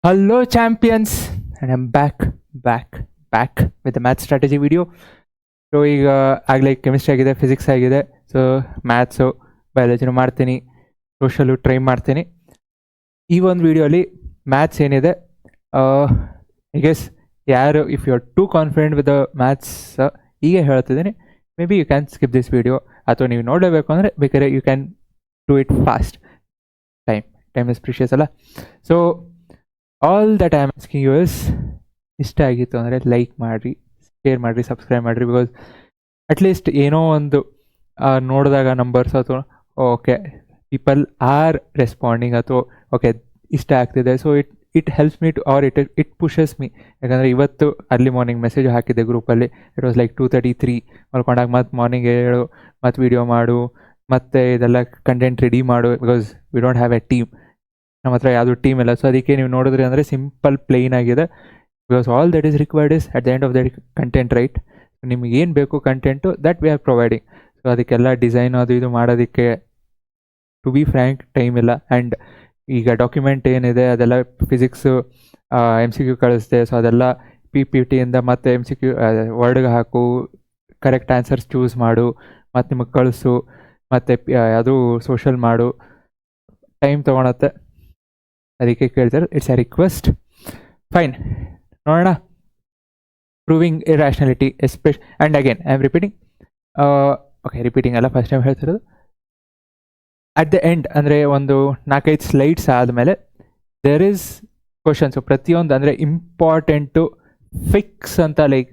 Hello, champions, and I'm back with the math strategy video. So ಈಗ ಆಗಲೇ chemistry ಆಗಿದೆ, physics ಆಗಿದೆ. So maths, ಬಯಾಲಜಿನೂ ಮಾಡ್ತೀನಿ, ಸೋಷಲು ಟ್ರೈ ಮಾಡ್ತೀನಿ. ಈ ಒಂದು ವಿಡಿಯೋಲಿ ಮ್ಯಾಥ್ಸ್ ಏನಿದೆ, ಐ ಗೆಸ್ ಯಾರು if you are too confident with the maths ಹೀಗೆ ಹೇಳ್ತಿದ್ದೀನಿ, may be you can skip this video. ಅಥವಾ ನೀವು ನೋಡಲೇಬೇಕು ಅಂದರೆ ಬೇಕಾದ್ರೆ you can do it fast. Time is precious ಅಲ್ಲ. So all that I am asking you is, ಇಷ್ಟ ಆಗಿತ್ತು ಅಂದರೆ ಲೈಕ್ ಮಾಡಿರಿ, ಶೇರ್ ಮಾಡಿರಿ, ಸಬ್ಸ್ಕ್ರೈಬ್ ಮಾಡಿರಿ. ಬಿಕಾಸ್ ಅಟ್ಲೀಸ್ಟ್ ಏನೋ ಒಂದು ನೋಡಿದಾಗ ನಂಬರ್ಸ್ ಅಥವಾ ಓಕೆ ಪೀಪಲ್ ಆರ್ ರೆಸ್ಪಾಂಡಿಂಗ್ ಅಥವಾ ಓಕೆ ಇಷ್ಟ ಆಗ್ತಿದೆ. So it helps me to or it pushes me. ಯಾಕಂದರೆ ಇವತ್ತು ಅರ್ಲಿ ಮಾರ್ನಿಂಗ್ ಮೆಸೇಜ್ ಹಾಕಿದ್ದೆ ಗ್ರೂಪಲ್ಲಿ. ಇಟ್ ವಾಸ್ ಲೈಕ್ 2:33 ಮಲ್ಕೊಂಡಾಗ ಮತ್ತು ಮಾರ್ನಿಂಗ್ ಹೇಳು, ಮತ್ತು ವೀಡಿಯೋ ಮಾಡು, ಮತ್ತು ಇದೆಲ್ಲ ಕಂಟೆಂಟ್ ರೆಡಿ ಮಾಡು. Because we don't have A team, ನಮ್ಮ ಹತ್ರ ಯಾವುದೂ ಟೀಮ್ ಇಲ್ಲ. ಸೊ ಅದಕ್ಕೆ ನೀವು ನೋಡಿದ್ರಿ ಅಂದರೆ ಸಿಂಪಲ್ ಪ್ಲೇನ್ ಆಗಿದೆ. Because all that is required is at the end of that content, right? ನಿಮ್ಗೆ ಏನು ಬೇಕು content that we are providing. So ಅದಕ್ಕೆಲ್ಲ ಡಿಸೈನ್ ಅದು ಇದು ಮಾಡೋದಕ್ಕೆ ಟು ಬಿ ಫ್ರ್ಯಾಂಕ್ ಟೈಮ್ ಇಲ್ಲ. ಆ್ಯಂಡ್ ಈಗ ಡಾಕ್ಯುಮೆಂಟ್ ಏನಿದೆ ಅದೆಲ್ಲ ಫಿಸಿಕ್ಸು MCQ ಕಳಿಸ್ದೆ. ಸೊ ಅದೆಲ್ಲ PPTಯಿಂದ ಮತ್ತು MCQ ವರ್ಡ್ಗೆ ಹಾಕು, ಕರೆಕ್ಟ್ ಆನ್ಸರ್ಸ್ ಚೂಸ್ ಮಾಡು, ಮತ್ತು ನಿಮಗೆ ಕಳಿಸು, ಮತ್ತು ಅದು ಸೋಷಲ್ ಮಾಡು, ಟೈಮ್ ತೊಗೊಳತ್ತೆ. ಅದಕ್ಕೆ ಕೇಳ್ತಾರೆ, ಇಟ್ಸ್ ಎ ರಿಕ್ವೆಸ್ಟ್. ಫೈನ್, ನೋಡೋಣ. Proving irrationality and again I am repeating. Okay, repeating ಅಲ್ಲ, ಫಸ್ಟ್ ಟೈಮ್ ಹೇಳ್ತಿರೋದು. ಅಟ್ ದ ಎಂಡ್ ಅಂದರೆ ಒಂದು 4-5 ಸ್ಲೈಡ್ಸ್ ಆದಮೇಲೆ ದೇರ್ ಈಸ್ ಕ್ವಶನ್ಸು. ಪ್ರತಿಯೊಂದು ಅಂದರೆ ಇಂಪಾರ್ಟೆಂಟು ಫಿಕ್ಸ್ ಅಂತ, ಲೈಕ್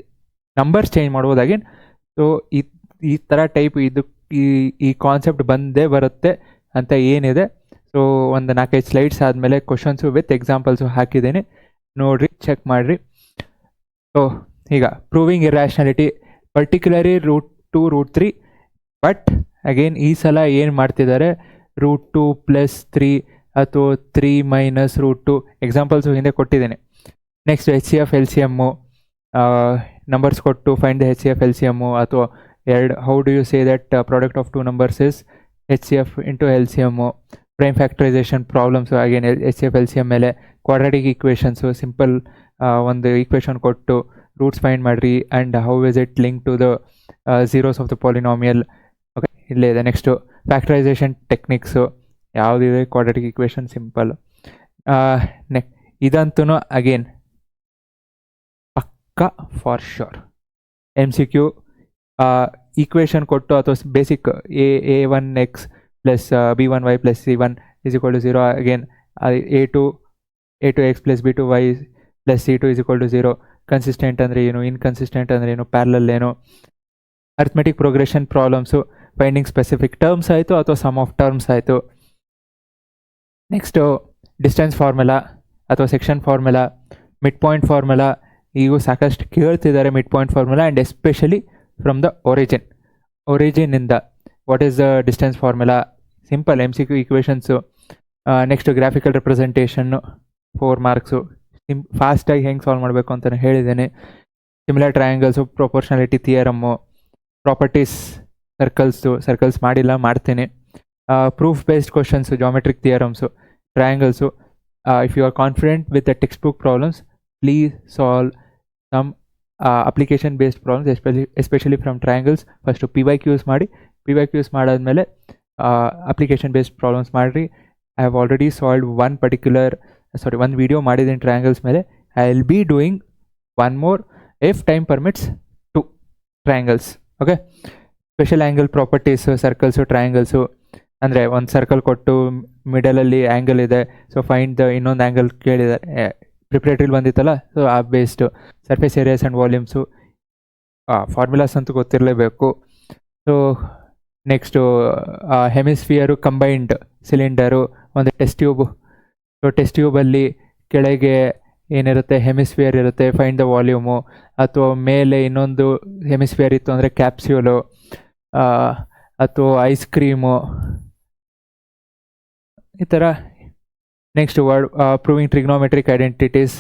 ನಂಬರ್ಸ್ ಚೇಂಜ್ ಮಾಡ್ಬೋದು ಅಗೇನ್. ಸೊ ಈ ಥರ ಟೈಪ್ ಇದು ಈ ಕಾನ್ಸೆಪ್ಟ್ ಬಂದೇ ಬರುತ್ತೆ ಅಂತ ಏನಿದೆ. ಸೊ ಒಂದು 4-5 ಸ್ಲೈಡ್ಸ್ ಆದಮೇಲೆ ಕ್ವಶನ್ಸು ವಿತ್ ಎಕ್ಸಾಂಪಲ್ಸು ಹಾಕಿದ್ದೀನಿ, ನೋಡಿರಿ, ಚೆಕ್ ಮಾಡಿರಿ. ಸೊ ಈಗ proving irrationality, particularly root 2, root 3. But again ಈ ಸಲ ಏನು ಮಾಡ್ತಿದ್ದಾರೆ, ರೂಟ್ 2 + 3 ಅಥವಾ 3 - ರೂಟ್ 2 ಎಕ್ಸಾಂಪಲ್ಸು ಹಿಂದೆ ಕೊಟ್ಟಿದ್ದೇನೆ. ನೆಕ್ಸ್ಟ್ HCF LCM ನಂಬರ್ಸ್ ಕೊಟ್ಟು ಫೈಂಡ್ ದ HCF LCM, ಅಥವಾ how do you say that product of 2 numbers is HCF into LCM. Prime factorisation problems again HCF LCM ಮೇಲೆ. ಕ್ವಾಡ್ರಾಟಿಕ್ ಈಕ್ವೇಷನ್ಸು, ಸಿಂಪಲ್ ಒಂದು equation ಕೊಟ್ಟು roots find ಮಾಡಿರಿ, and how is it link to the zeros of the polynomial. Okay, ಇಲ್ಲೇ ಇದೆ. Next factorisation techniques, ಯಾವುದಿದೆ quadratic equation simple. ಇದಂತೂ again ಪಕ್ಕಾ for sure MCQ. Equation ಕೊಟ್ಟು ಅಥವಾ basic A1x + B1y + C1 = 0. Again A2x + B2y + C2 = 0. Consistent ಅಂದರೆ ಏನು, inconsistent ಅಂದರೆ ಏನು, ಪ್ಯಾರಲಲ್ ಏನು. Arithmetic progression problems, finding specific terms ಆಯಿತು ಅಥವಾ ಸಮ್ ಆಫ್ ಟರ್ಮ್ಸ್ ಆಯಿತು. ನೆಕ್ಸ್ಟು ಡಿಸ್ಟೆನ್ಸ್ ಫಾರ್ಮುಲಾ ಅಥವಾ section formula, mid point formula. ಈಗೂ ಸಾಕಷ್ಟು ಕೇಳ್ತಿದ್ದಾರೆ mid point formula, and especially from the ಒರಿಜಿನಿಂದ what is the distance formula. Simple MCQ equations. Next graphical representation 4 marks. ಫಾಸ್ಟಾಗಿ ಹೆಂಗೆ ಸಾಲ್ವ್ ಮಾಡಬೇಕು ಅಂತ ಹೇಳಿದ್ದೇನೆ. Similar triangles, proportionality theorem, properties circles ಮಾಡಿಲ್ಲ, ಮಾಡ್ತೀನಿ. Proof based questions, geometric theorems, triangles. If you are confident with the text book problems, please solve some application based problems, especially from triangles. First PYQs ಮಾಡಿ, PYQs ಮಾಡಾದ್ಮೇಲೆ application based problems ಮಾಡಿರಿ. I have already solved ಒಂದು video ಮಾಡಿದ್ದೀನಿ triangles ಮೇಲೆ. I will be doing one more if time permits to triangles. Okay, special angle properties, circles, triangles. ಅಂದರೆ ಒಂದು circle ಕೊಟ್ಟು ಮಿಡಲಲ್ಲಿ ಆ್ಯಂಗಲ್ ಇದೆ, ಸೊ ಫೈಂಡ್ ದ ಇನ್ನೊಂದು ಆ್ಯಂಗಲ್ ಕೇಳಿದ್ದಾರೆ, ಪ್ರಿಪ್ರೇಟ್ರಿಲಿ ಬಂದಿತ್ತಲ್ಲ. ಸೊ ಆ based surface areas and volumes, formulas ಅಂತೂ ಗೊತ್ತಿರಲೇಬೇಕು. ಸೊ ನೆಕ್ಸ್ಟು ಹೆಮಿಸ್ಫಿಯರು, ಕಂಬೈನ್ಡ್ ಸಿಲಿಂಡರು, ಒಂದು ಟೆಸ್ಟ್ ಟ್ಯೂಬು. ಸೊ ಟೆಸ್ಟ್ ಟ್ಯೂಬಲ್ಲಿ ಕೆಳಗೆ ಏನಿರುತ್ತೆ, ಹೆಮಿಸ್ಫಿಯರ್ ಇರುತ್ತೆ, ಫೈಂಡ್ ದ ವಾಲ್ಯೂಮು. ಅಥವಾ ಮೇಲೆ ಇನ್ನೊಂದು ಹೆಮಿಸ್ಫಿಯರ್ ಇತ್ತು ಅಂದರೆ ಕ್ಯಾಪ್ಸ್ಯೂಲು, ಅಥವಾ ಐಸ್ ಕ್ರೀಮು, ಈ ಥರ. ನೆಕ್ಸ್ಟ್ ಪ್ರೂವಿಂಗ್ ಟ್ರಿಗ್ನೋಮೆಟ್ರಿಕ್ ಐಡೆಂಟಿಟೀಸ್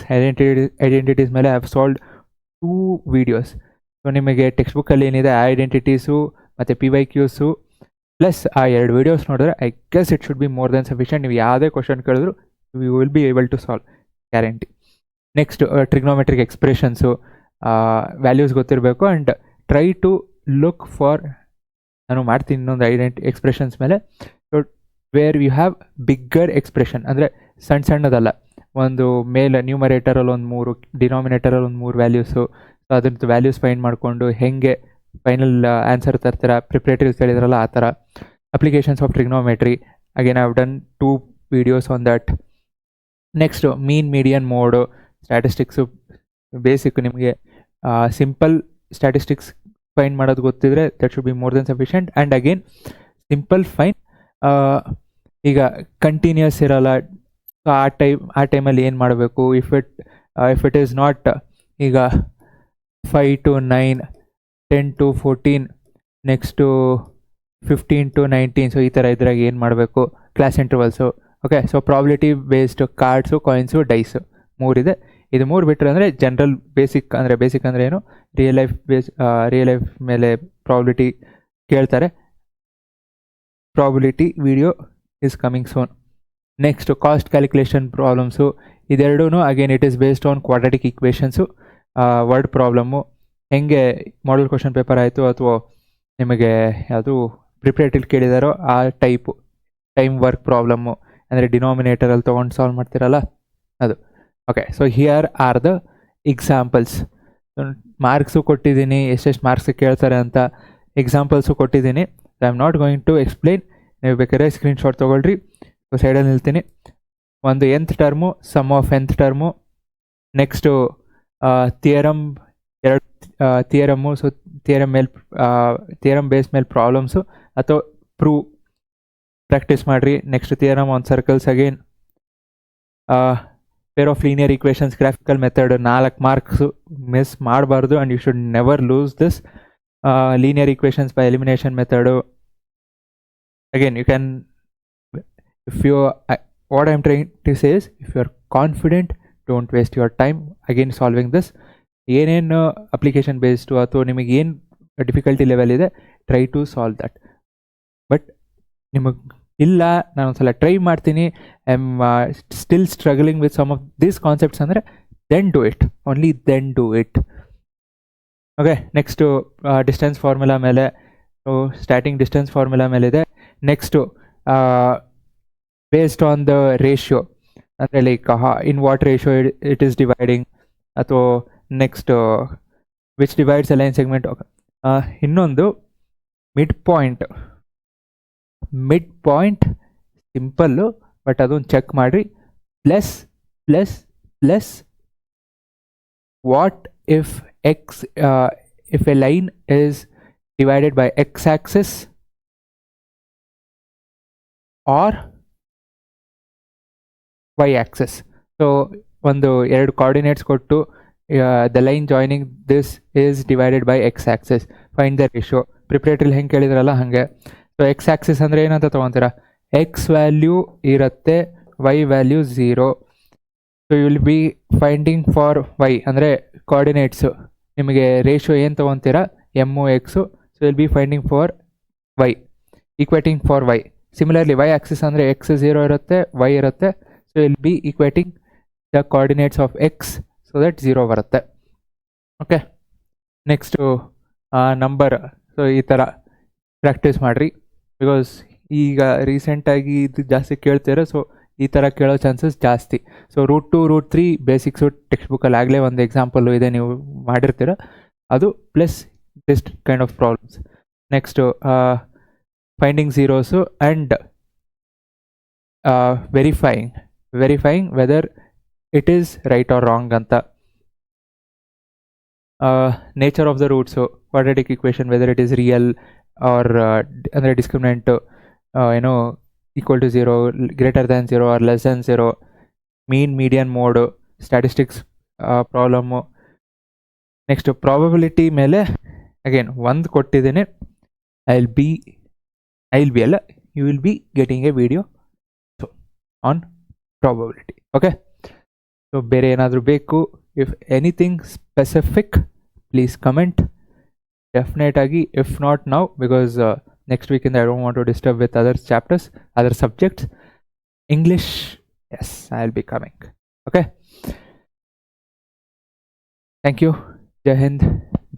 ಮೇಲೆ I have solved 2 videos. So ನಿಮಗೆ ಟೆಕ್ಸ್ಟ್ ಬುಕ್ಕಲ್ಲಿ ಏನಿದೆ ಆ ಐಡೆಂಟಿಟೀಸು ಮತ್ತು PYQಸು ಪ್ಲಸ್ ಆ 2 ವೀಡಿಯೋಸ್ ನೋಡಿದ್ರೆ I guess it should be more then sufficient. ನೀವು ಯಾವುದೇ ಕ್ವಶನ್ ಕೇಳಿದ್ರು you will be able to solve. Guarantee. Next trigonometric expressions, values ಗೊತ್ತಿರಬೇಕು and try to look for, ನಾನು ಮಾಡ್ತೀನಿ ಇನ್ನೊಂದು ಎಕ್ಸ್ಪ್ರೆಷನ್ಸ್ ಮೇಲೆ, so where you have bigger expression, ಅಂದರೆ ಸಣ್ಣದಲ್ಲ, ಒಂದು ಮೇಲೆ ನ್ಯೂಮರೇಟರಲ್ಲಿ ಒಂದು 3, ಡಿನಾಮಿನೇಟರಲ್ಲಿ ಒಂದು 3 ವ್ಯಾಲ್ಯೂಸು, ಸೊ ಅದ್ರದ್ದು ವ್ಯಾಲ್ಯೂಸ್ ಫೈಂಡ್ ಮಾಡಿಕೊಂಡು ಹೆಂಗೆ ಫೈನಲ್ ಆನ್ಸರ್ ತರ್ತೀರ, ಪ್ರಿಪ್ರೇಟರಿ ಕೇಳಿದ್ರಲ್ಲ ಆ ಥರ. Applications of trigonometry, again I have done 2 videos on that. Next mean median mode, statistics basic, ನಿಮಗೆ ಸಿಂಪಲ್ ಸ್ಟ್ಯಾಟಿಸ್ಟಿಕ್ಸ್ ಫೈಂಡ್ ಮಾಡೋದು ಗೊತ್ತಿದ್ರೆ that should be more then sufficient. And again simple fine, ಈಗ continuous ಇರಲ್ಲ, so ಆ ಟೈಮಲ್ಲಿ ಏನು ಮಾಡಬೇಕು, if it is not, ಈಗ 5 to 9, 10 to 14, next 15 to 19, so ಈ ಥರ ಇದ್ರಾಗ ಏನು ಮಾಡಬೇಕು, class intervals. Okay, so probability based cards, coins, dice 3 ಇದೆ. ಇದು 3 ಬಿಟ್ಟರೆ ಅಂದರೆ ಜನರಲ್ ಬೇಸಿಕ್ ಅಂದರೆ ಏನು, ರಿಯಲ್ ಲೈಫ್ ಮೇಲೆ ಪ್ರಾಬಿಲಿಟಿ ಕೇಳ್ತಾರೆ. Probability video is coming soon. Next cost calculation problems, ಇದೆರಡೂ again it is based on quadratic equations. Word problem ಹೆಂಗೆ ಮಾಡಲ್ ಕ್ವಶನ್ ಪೇಪರ್ ಆಯಿತು ಅಥವಾ ನಿಮಗೆ ಯಾವುದು ಪ್ರಿಪ್ರೇಟರಿ ಕೇಳಿದಾರೋ ಆ ಟೈಮ್ ವರ್ಕ್ ಪ್ರಾಬ್ಲಮ್ಮು, ಅಂದರೆ ಡಿನಾಮಿನೇಟರಲ್ಲಿ ತೊಗೊಂಡು ಸಾಲ್ವ್ ಮಾಡ್ತಿರಲ್ಲ ಅದು. Okay, so here are the examples. Marks ಕೊಟ್ಟಿದ್ದೀನಿ, ಎಷ್ಟೆಷ್ಟು ಮಾರ್ಕ್ಸ್ ಕೇಳ್ತಾರೆ ಅಂತ ಎಕ್ಸಾಂಪಲ್ಸು ಕೊಟ್ಟಿದ್ದೀನಿ. I am not going to explain, ನೀವು ಬೇಕಾದ್ರೆ ಸ್ಕ್ರೀನ್ಶಾಟ್ ತೊಗೊಳ್ರಿ. ಸೊ ಸೈಡಲ್ಲಿ ನಿಲ್ತೀನಿ. ಒಂದು nth term, sum of nth term, next theorem, 2 theorem. So theorem base ಮೇಲೆ ಪ್ರಾಬ್ಲಮ್ಸು ಅಥವಾ ಪ್ರಾಕ್ಟೀಸ್ ಮಾಡಿರಿ. Next theorem on circles, again pair of linear equations, graphical method, 4 marks miss ಮಾಡಬಾರ್ದು. And you should never loose this. Linear equations by elimination method, again you can, if you what I'm trying to say is, if you are confident, don't waste your time again solving this. ಏನೇನು application based ಅಥವಾ ನಿಮಗೆ ಏನು difficulty level ಇದೆ, try to solve that. But ನಿಮಗೆ ಇಲ್ಲ, ನಾನು ಒಂದ್ಸಲ try ಮಾಡ್ತೀನಿ, I am still struggling with some of these concepts ಅಂದರೆ, then do it, only then do it. Okay, next distance formula ಮೇಲೆ, ಸ್ಟಾರ್ಟಿಂಗ್ ಡಿಸ್ಟೆನ್ಸ್ ಫಾರ್ಮುಲಾ ಮೇಲಿದೆ. Next based on the ratio, ಅಂದರೆ like in what ratio it is dividing, ಅಥವಾ next which divides a line segment. ಇನ್ನೊಂದು mid point simple, but ಅದೊಂದು check ಮಾಡಿರಿ. Plus what if if a line is divided by x-axis or y-axis. So ಒಂದು 2 coordinates ಕೊಟ್ಟು, the line joining this is divided by x-axis, find the ratio. ಪ್ರಿಪ್ರೇಟರಿಲಿ ಹೆಂಗೆ ಕೇಳಿದ್ರಲ್ಲ ಹಾಗೆ. So x-axis ಅಂದರೆ ಏನಂತ ತೊಗೊತೀರಾ, x ವ್ಯಾಲ್ಯೂ ಇರುತ್ತೆ, y value 0. So you will be finding for y, ಅಂದರೆ ಕೋಆರ್ಡಿನೇಟ್ಸು ನಿಮಗೆ ರೇಷಿಯೋ ಏನು ತೊಗೊತೀರಾ, m x. So will be finding for y, equating for y. Similarly y-axis ಅಂದರೆ x 0 ಇರುತ್ತೆ, y ಇರುತ್ತೆ. So will be equating the coordinates of x so that 0 ಬರುತ್ತೆ. Okay, next number. So ಈ ಥರ practice ಮಾಡಿರಿ, because ಈಗ ರೀಸೆಂಟಾಗಿ ಇದು ಜಾಸ್ತಿ ಕೇಳ್ತೀರ. ಸೊ ಈ ಥರ ಕೇಳೋ ಚಾನ್ಸಸ್ ಜಾಸ್ತಿ. So root 2, root 3 basics text ಬುಕ್ಕಲ್ಲಿ ಆಗಲೇ ಒಂದು ಎಕ್ಸಾಂಪಲ್ಲು ಇದೆ, ನೀವು ಮಾಡಿರ್ತೀರ ಅದು, plus this kind of problems. Next finding zeros and verifying whether it is right or wrong ಅಂತ. Nature of the roots, quadratic equation whether it is real or ಅಂದರೆ discriminant ಏನೋ equal to 0, greater than 0 or less than 0, mean median mode, statistics problem. Next probability ಮೇಲೆ again ಒಂದು ಕೊಟ್ಟಿದ್ದೀನಿ. You will be getting a video on probability. Okay, so ಬೇರೆ ಏನಾದರೂ ಬೇಕು, if anything specific please comment definite ಆಗಿ. If not now, because next weekend I don't want to disturb with other chapters, other subjects. English, yes, I'll be coming. Okay. Thank you. Jai Hind.